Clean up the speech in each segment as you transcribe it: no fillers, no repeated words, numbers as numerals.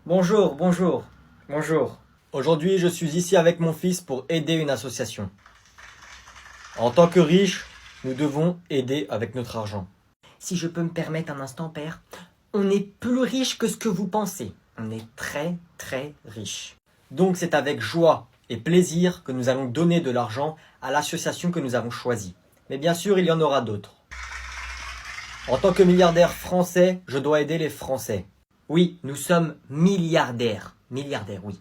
Bonjour, bonjour, bonjour. Aujourd'hui, je suis ici avec mon fils pour aider une association. En tant que riches, nous devons aider avec notre argent. Si je peux me permettre un instant, père, on est plus riche que ce que vous pensez. On est très, très riche. Donc c'est avec joie et plaisir que nous allons donner de l'argent à l'association que nous avons choisie. Mais bien sûr, il y en aura d'autres. En tant que milliardaire français, je dois aider les Français. Oui, nous sommes milliardaires. Milliardaires, oui.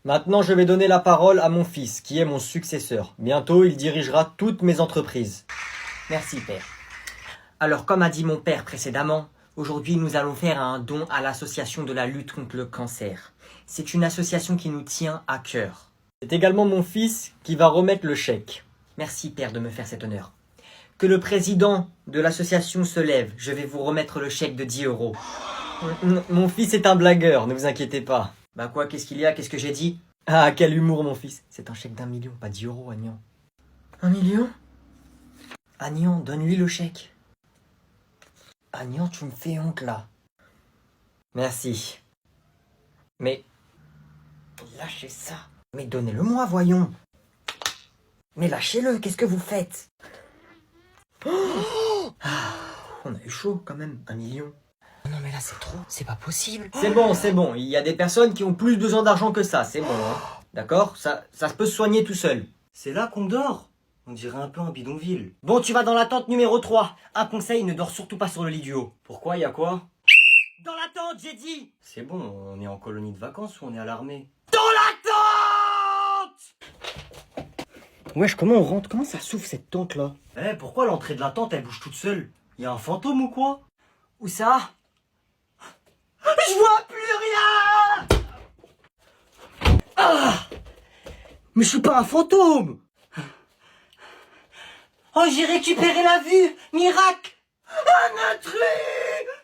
Maintenant, je vais donner la parole à mon fils, qui est mon successeur. Bientôt, il dirigera toutes mes entreprises. Merci, père. Alors, comme a dit mon père précédemment, aujourd'hui, nous allons faire un don à l'association de la lutte contre le cancer. C'est une association qui nous tient à cœur. C'est également mon fils qui va remettre le chèque. Merci, père, de me faire cet honneur. Que le président de l'association se lève. Je vais vous remettre le chèque de 10 euros. Mon fils est un blagueur, ne vous inquiétez pas. Bah quoi, qu'est-ce qu'il y a? Qu'est-ce que j'ai dit? Ah, quel humour, mon fils. C'est un chèque d'1 million, pas 10 euros, Agnan. 1 million? Agnan, donne-lui le chèque. Agnan, tu me fais honte là. Merci. Mais lâchez ça. Mais donnez-le-moi, voyons. Mais lâchez-le, qu'est-ce que vous faites? On a eu chaud quand même, 1 million. Non mais là c'est trop, c'est pas possible. C'est bon, il y a des personnes qui ont plus besoin d'argent que ça, c'est bon. Hein. D'accord, ça peut se soigner tout seul. C'est là qu'on dort. On dirait un peu un bidonville. Bon, tu vas dans la tente numéro 3. Un conseil, ne dors surtout pas sur le lit du haut. Pourquoi, y a quoi? Dans la tente, j'ai dit. C'est bon, on est en colonie de vacances ou on est à l'armée? Dans la tente. Wesh, comment on rentre? Comment ça s'ouvre cette tente là? Eh, pourquoi l'entrée de la tente elle bouge toute seule? Y a un fantôme ou quoi? Où ça? Je vois plus rien. Ah! Mais je suis pas un fantôme! Oh, j'ai récupéré la vue. Miracle. Un intrus!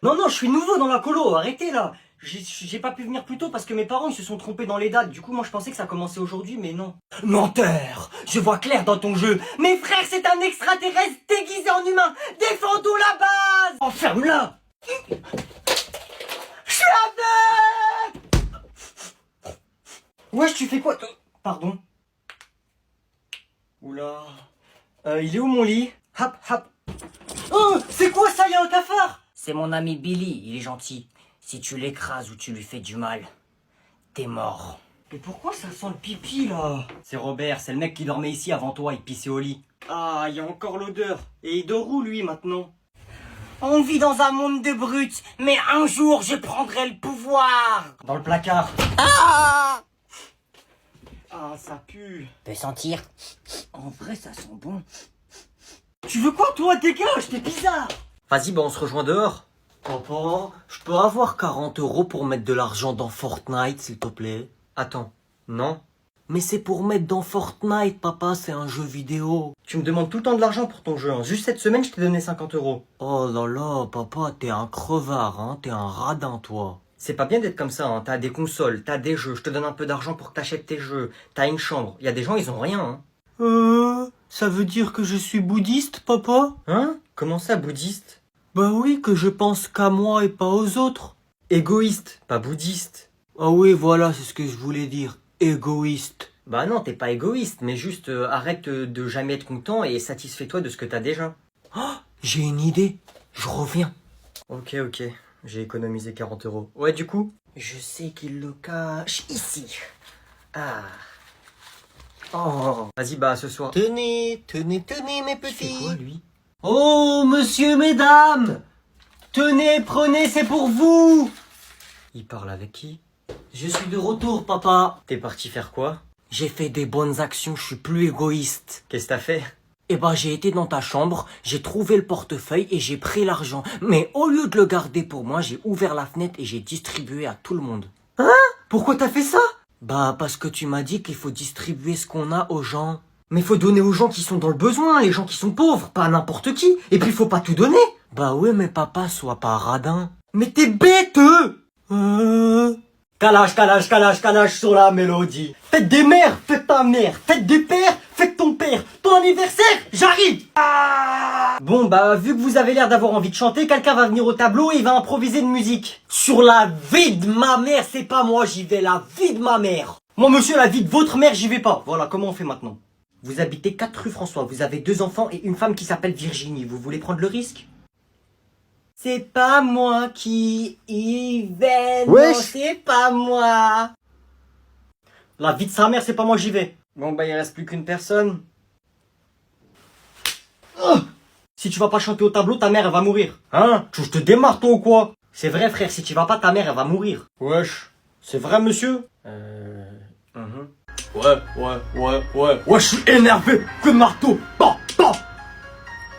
Non, je suis nouveau dans la colo, arrêtez là! J'ai pas pu venir plus tôt parce que mes parents ils se sont trompés dans les dates. Du coup, moi je pensais que ça commençait aujourd'hui, mais non. Menteur. Je vois clair dans ton jeu. Mes frères, c'est un extraterrestre déguisé en humain. Défendons la base. Enferme-la! Je suis aveugle. Wesh, tu fais quoi? Pardon? Oula. Il est où mon lit? Hop, hop. Oh, c'est quoi ça? Y a un cafard? C'est mon ami Billy, il est gentil. Si tu l'écrases ou tu lui fais du mal, t'es mort. Mais pourquoi ça sent le pipi là? C'est Robert, c'est le mec qui dormait ici avant toi, il pissait au lit. Ah, y a encore l'odeur. Et il dort où lui maintenant? On vit dans un monde de brutes, mais un jour je prendrai le pouvoir. Dans le placard. Ah, ça pue. Peut sentir. En vrai, ça sent bon. Tu veux quoi toi? Dégage, t'es bizarre. Vas-y, on se rejoint dehors. Papa, je peux avoir 40 euros pour mettre de l'argent dans Fortnite, s'il te plaît? Attends, non? Mais c'est pour mettre dans Fortnite, papa, c'est un jeu vidéo. Tu me demandes tout le temps de l'argent pour ton jeu. Hein. Juste cette semaine, je t'ai donné 50 euros. Oh là là, papa, t'es un crevard, hein, t'es un radin, toi. C'est pas bien d'être comme ça, hein. T'as des consoles, t'as des jeux, je te donne un peu d'argent pour que t'achètes tes jeux. T'as une chambre, il y a des gens, ils ont rien, hein. Ça veut dire que je suis bouddhiste, papa? Hein? Comment ça, bouddhiste? Bah oui, que je pense qu'à moi et pas aux autres. Égoïste, pas bouddhiste. Ah oui, voilà, c'est ce que je voulais dire. Égoïste. Bah non, t'es pas égoïste, mais juste arrête de jamais être content et satisfais-toi de ce que t'as déjà. Oh, j'ai une idée. Je reviens. Ok, j'ai économisé 40 euros. Ouais, du coup? Je sais qu'il le cache ici. Ah. Oh. Vas-y, ce soir. Tenez, mes Il petits. fait quoi, lui? Oh, monsieur, mesdames! Tenez, prenez, c'est pour vous! Il parle avec qui? Je suis de retour, papa. T'es parti faire quoi? J'ai fait des bonnes actions, je suis plus égoïste. Qu'est-ce que t'as fait? Eh ben, j'ai été dans ta chambre, j'ai trouvé le portefeuille et j'ai pris l'argent. Mais au lieu de le garder pour moi, j'ai ouvert la fenêtre et j'ai distribué à tout le monde. Hein? Pourquoi t'as fait ça? Bah, parce que tu m'as dit qu'il faut distribuer ce qu'on a aux gens. Mais faut donner aux gens qui sont dans le besoin, les gens qui sont pauvres, pas à n'importe qui. Et puis faut pas tout donner. Bah oui, mais papa, sois pas radin. Mais t'es bête! Calage sur la mélodie. Faites des mères, faites ta mère. Faites des pères, faites ton père. Ton anniversaire, j'arrive! Ah! Bon bah vu que vous avez l'air d'avoir envie de chanter, quelqu'un va venir au tableau et il va improviser une musique. Sur la vie de ma mère, c'est pas moi, j'y vais, la vie de ma mère. Moi monsieur, la vie de votre mère, j'y vais pas. Voilà, comment on fait maintenant? Vous habitez 4 rue François, vous avez 2 enfants et une femme qui s'appelle Virginie, vous voulez prendre le risque? C'est pas moi qui y vais, Wesh. non c'est pas moi. La vie de sa mère, c'est pas moi, j'y vais. Bon bah il reste plus qu'une personne. Si tu vas pas chanter au tableau, ta mère elle va mourir. Hein? Tu veux que je te démarre toi ou quoi? C'est vrai frère, si tu vas pas, ta mère elle va mourir. Wesh. C'est vrai monsieur? Ouais. Ouais, je suis énervé. Coup de marteau. Bah.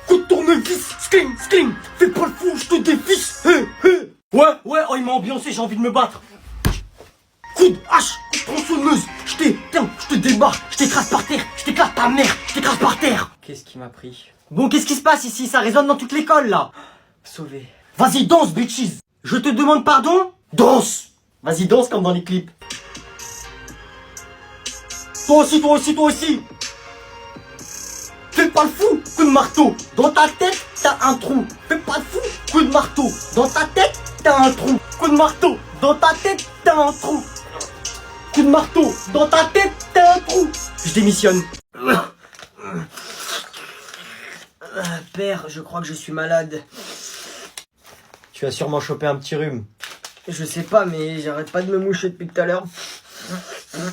Coup de tournevis. Skling. Fais pas le fou, je te dévisse. Ouais, oh il m'a ambiancé, j'ai envie de me battre. Coup de hache, coup de tronçonneuse. Je te débarque, je t'écrase par terre. Je t'éclate ta mère, je t'écrase par terre. Qu'est-ce qui m'a pris? Bon, qu'est-ce qui se passe ici? Ça résonne dans toute l'école là. Sauvé. Vas-y, danse, bitches. Je te demande pardon? Danse. Vas-y, danse comme dans les clips. Toi aussi. Fais pas le fou, coup de marteau. Dans ta tête, t'as un trou. Fais pas le fou, coup de marteau. Dans ta tête, t'as un trou. Coup de marteau. Dans ta tête, t'as un trou. Coup de marteau. Dans ta tête, t'as un trou. Je démissionne. Père, je crois que je suis malade. Tu as sûrement chopé un petit rhume. Je sais pas, mais j'arrête pas de me moucher depuis tout à l'heure.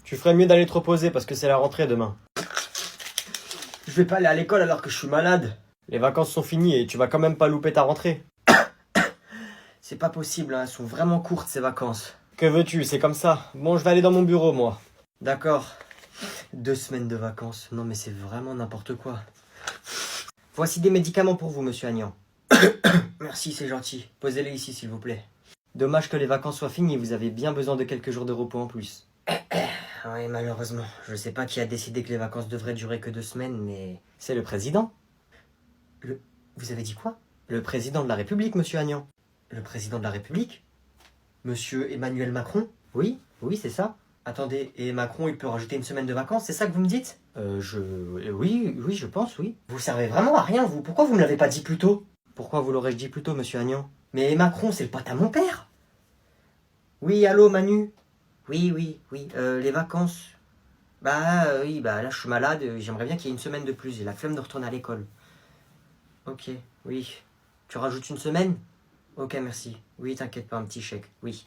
Tu ferais mieux d'aller te reposer parce que c'est la rentrée demain. Je vais pas aller à l'école alors que je suis malade. Les vacances sont finies et tu vas quand même pas louper ta rentrée. C'est pas possible, hein, elles sont vraiment courtes ces vacances. Que veux-tu, c'est comme ça. Bon, je vais aller dans mon bureau, moi. D'accord. 2 semaines de vacances. Non mais c'est vraiment n'importe quoi. Voici des médicaments pour vous, monsieur Agnan. Merci, c'est gentil. Posez-les ici, s'il vous plaît. Dommage que les vacances soient finies, vous avez bien besoin de quelques jours de repos en plus. Oui, malheureusement. Je sais pas qui a décidé que les vacances devraient durer que 2 semaines, mais... C'est le président. Vous avez dit quoi? Le président de la République, monsieur Agnan. Le président de la République? Monsieur Emmanuel Macron? Oui, c'est ça. Attendez, et Macron, il peut rajouter une semaine de vacances, c'est ça que vous me dites? Oui, je pense, oui. Vous servez vraiment à rien, vous. Pourquoi vous me l'avez pas dit plus tôt? Pourquoi vous l'aurais-je dit plus tôt, monsieur Agnan? Mais Macron, c'est le pote à mon père. Oui, allô, Manu? Oui, les vacances. Oui, là, je suis malade, j'aimerais bien qu'il y ait une semaine de plus, j'ai la flemme de retourner à l'école. Ok, oui. Tu rajoutes une semaine? Ok, merci. Oui, t'inquiète pas, un petit chèque. Oui.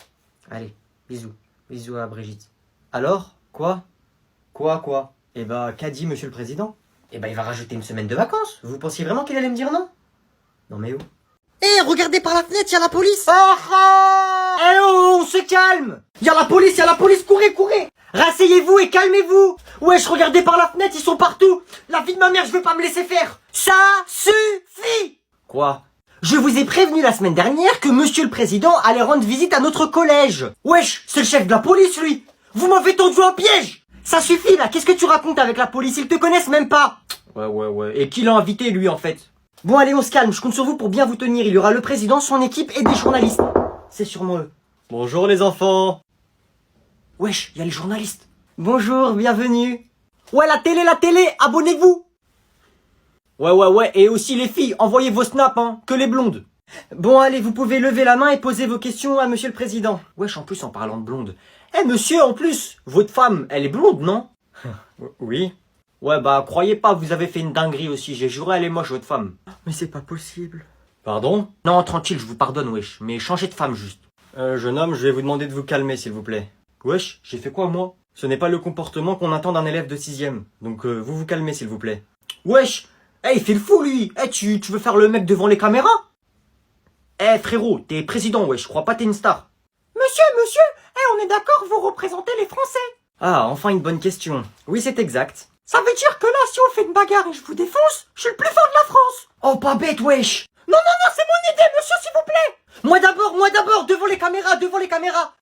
Allez, bisous. Bisous à Brigitte. Alors? Quoi? Quoi? Eh bah, qu'a dit monsieur le président? Eh ben, il va rajouter une semaine de vacances. Vous pensiez vraiment qu'il allait me dire non? Non mais où? Eh, regardez par la fenêtre, y'a la police. Eh oh, on se calme. Y'a la police, courez. Rasseyez-vous et calmez-vous. Wesh, regardez par la fenêtre, ils sont partout. La vie de ma mère, je veux pas me laisser faire. Ça suffit. Quoi? Je vous ai prévenu la semaine dernière que monsieur le président allait rendre visite à notre collège. Wesh, c'est le chef de la police, lui. Vous m'avez tendu un piège. Ça suffit, là. Qu'est-ce que tu racontes avec la police? Ils te connaissent même pas. Ouais. Et qui l'a invité, lui, en fait? Bon, allez, on se calme. Je compte sur vous pour bien vous tenir. Il y aura le président, son équipe et des journalistes. C'est sûrement eux. Bonjour, les enfants. Wesh, il y a les journalistes. Bonjour, bienvenue. Ouais, la télé, abonnez-vous. Ouais, et aussi les filles, envoyez vos snaps, hein, que les blondes. Bon, allez, vous pouvez lever la main et poser vos questions à monsieur le président. Wesh, en plus, en parlant de blonde. Eh, monsieur, en plus, votre femme, elle est blonde, non? Oui. Ouais, croyez pas, vous avez fait une dinguerie aussi, j'ai juré, elle est moche, votre femme. Mais c'est pas possible. Pardon? Non, tranquille, je vous pardonne, wesh, mais changez de femme, juste. Jeune homme, je vais vous demander de vous calmer, s'il vous plaît. Wesh, j'ai fait quoi, moi? Ce n'est pas le comportement qu'on attend d'un élève de 6ème. Donc, vous calmez, s'il vous plaît. Wesh, il fait le fou, lui. Tu veux faire le mec devant les caméras? Frérot, t'es président, wesh, je crois pas t'es une star. Monsieur, on est d'accord, vous représentez les Français. Ah, enfin une bonne question. Oui, c'est exact. Ça veut dire que là, si on fait une bagarre et je vous défonce, je suis le plus fort de la France. Oh, pas bête, wesh. Non, c'est mon idée, monsieur, s'il vous plaît. Moi d'abord, devant les caméras.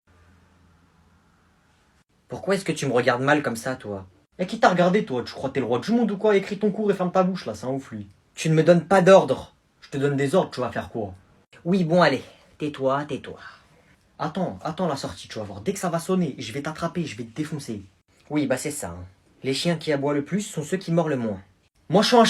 Pourquoi est-ce que tu me regardes mal comme ça, toi? Et qui t'a regardé, toi? Tu crois que t'es le roi du monde ou quoi? Écris ton cours et ferme ta bouche, là, c'est un ouf, lui. Tu ne me donnes pas d'ordre. Je te donne des ordres, tu vas faire quoi? Oui, bon, allez. Tais-toi. Attends la sortie, tu vas voir. Dès que ça va sonner, je vais t'attraper, je vais te défoncer. Oui, c'est ça. Hein. Les chiens qui aboient le plus sont ceux qui mordent le moins. Moi, je suis un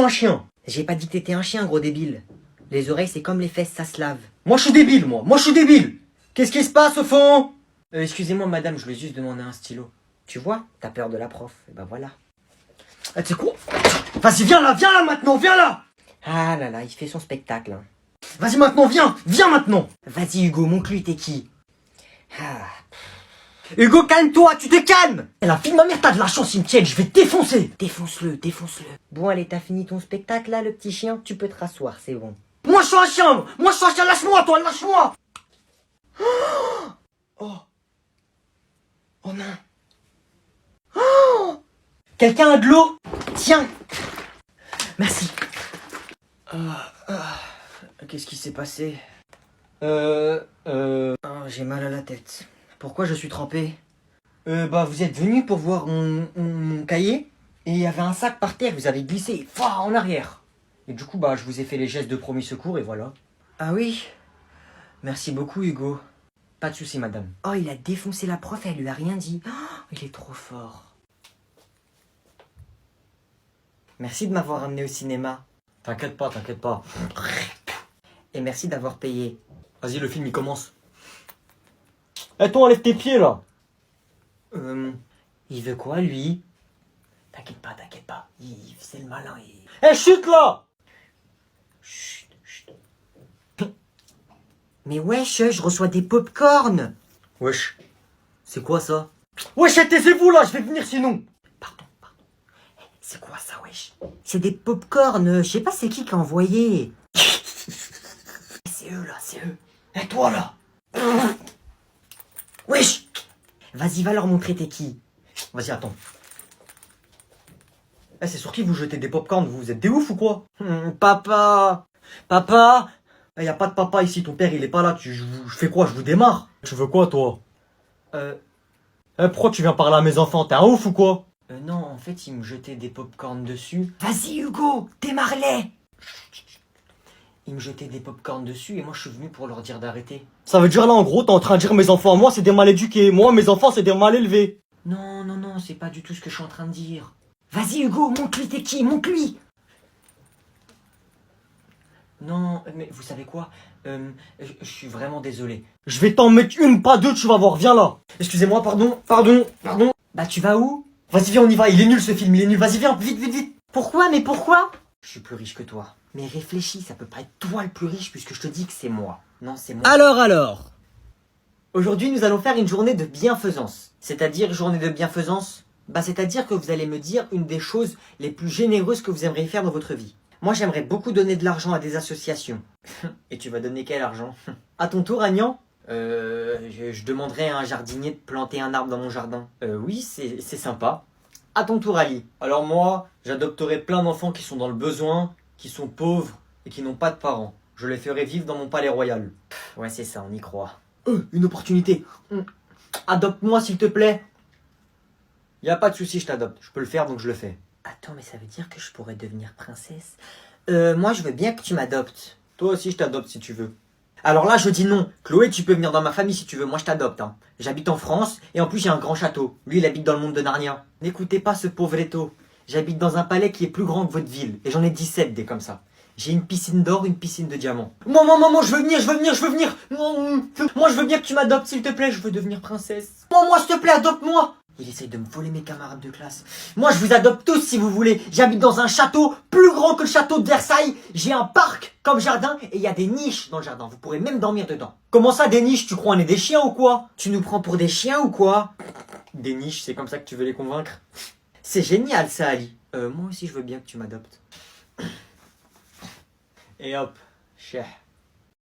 chien. J'ai pas dit que t'étais un chien, gros débile. Les oreilles, c'est comme les fesses, ça se lave. Moi je suis débile, moi. Moi je suis débile. Qu'est-ce qui se passe au fond? Excusez-moi, madame, je voulais juste demander un stylo. Tu vois, t'as peur de la prof. Et ben voilà. Ah, tu sais quoi? Vas-y, viens là maintenant, viens là. Ah là là, il fait son spectacle. Hein. Vas-y maintenant, viens maintenant. Vas-y, Hugo, montre-lui, t'es qui? Ah. Hugo, calme-toi, tu te calmes. Et la fille de ma mère, t'as de la chance, il me tienne, je vais te défoncer. Défonce-le, défonce-le. Bon, allez, t'as fini ton spectacle là, le petit chien? Tu peux te rasseoir, c'est bon. Moi je suis un chien, lâche-moi toi, lâche-moi. Oh. Oh non. Oh. Quelqu'un a de l'eau? Tiens. Merci. Qu'est-ce qui s'est passé? Oh, j'ai mal à la tête. Pourquoi je suis trempé? Bah vous êtes venu pour voir mon cahier et il y avait un sac par terre, vous avez glissé en arrière. Et du coup bah je vous ai fait les gestes de premier secours et voilà. Ah oui? Merci beaucoup Hugo. Pas de souci madame. Oh, il a défoncé la prof, elle lui a rien dit. Oh, il est trop fort. Merci de m'avoir amené au cinéma. T'inquiète pas, t'inquiète pas. Et merci d'avoir payé. Vas-y, le film il commence. Eh toi enlève tes pieds là. Il veut quoi, lui? T'inquiète pas, c'est le malin. Eh chute là. Chut, chut. Mais wesh, je reçois des pop-corn. Wesh. C'est quoi ça? Wesh, taisez-vous là, je vais venir sinon. Pardon. C'est quoi ça, wesh? C'est des pop-corn, je sais pas c'est qui a envoyé. C'est eux, là, c'est eux. Et toi là. Wesh! Vas-y, va leur montrer t'es qui. Vas-y, attends. Eh, c'est sur qui vous jetez des popcorn? Vous êtes des ouf ou quoi? Papa! Papa! Eh, y a pas de papa ici, ton père il est pas là. Je fais quoi? Je vous démarre? Tu veux quoi toi? Pourquoi tu viens parler à mes enfants? T'es un ouf ou quoi? Non, en fait, ils me jetaient des pop-corn dessus. Vas-y, Hugo, démarre-les! Ils me jetaient des pop-corn dessus et moi je suis venu pour leur dire d'arrêter. Ça veut dire là en gros, t'es en train de dire mes enfants à moi c'est des mal éduqués. Moi, mes enfants c'est des mal élevés. Non, c'est pas du tout ce que je suis en train de dire. Vas-y, Hugo, montre-lui t'es qui, montre-lui! Non, mais vous savez quoi? Je suis vraiment désolé. Je vais t'en mettre une, pas deux, tu vas voir, viens là. Excusez-moi, pardon. Bah, tu vas où? Vas-y, viens, on y va, il est nul ce film, il est nul. Vas-y, viens, vite. Pourquoi? Mais pourquoi? Je suis plus riche que toi. Mais réfléchis, ça peut pas être toi le plus riche puisque je te dis que c'est moi. Non, c'est moi. Alors. Aujourd'hui, nous allons faire une journée de bienfaisance. C'est-à-dire, journée de bienfaisance? Bah, c'est-à-dire que vous allez me dire une des choses les plus généreuses que vous aimeriez faire dans votre vie. Moi, j'aimerais beaucoup donner de l'argent à des associations. Et tu vas donner quel argent? À ton tour, Agnan? Je demanderai à un jardinier de planter un arbre dans mon jardin. Oui, c'est sympa. À ton tour, Ali. Alors moi, j'adopterai plein d'enfants qui sont dans le besoin, qui sont pauvres et qui n'ont pas de parents. Je les ferai vivre dans mon palais royal. Ouais, c'est ça, on y croit. Une opportunité. Adopte-moi s'il te plaît. Y a pas de souci, je t'adopte. Je peux le faire donc je le fais. Attends, mais ça veut dire que je pourrais devenir princesse? Moi, je veux bien que tu m'adoptes. Toi aussi, je t'adopte si tu veux. Alors là, je dis non. Chloé, tu peux venir dans ma famille si tu veux. Moi, je t'adopte. Hein. J'habite en France et en plus, j'ai un grand château. Lui, il habite dans le monde de Narnia. N'écoutez pas ce pauvre Eto. J'habite dans un palais qui est plus grand que votre ville. Et j'en ai 17 des comme ça. J'ai une piscine d'or, une piscine de diamants. Moi, je veux venir. Moi, je veux bien que tu m'adoptes, s'il te plaît. Je veux devenir princesse. Moi, s'il te plaît, adopte-moi. Il essaye de me voler mes camarades de classe. Moi, je vous adopte tous si vous voulez. J'habite dans un château plus grand que le château de Versailles. J'ai un parc comme jardin et il y a des niches dans le jardin. Vous pourrez même dormir dedans. Comment ça, des niches? Tu crois on est des chiens ou quoi? Tu nous prends pour des chiens ou quoi? Des niches, c'est comme ça que tu veux les convaincre? C'est génial ça, Ali. Moi aussi, je veux bien que tu m'adoptes. Et hop, chef.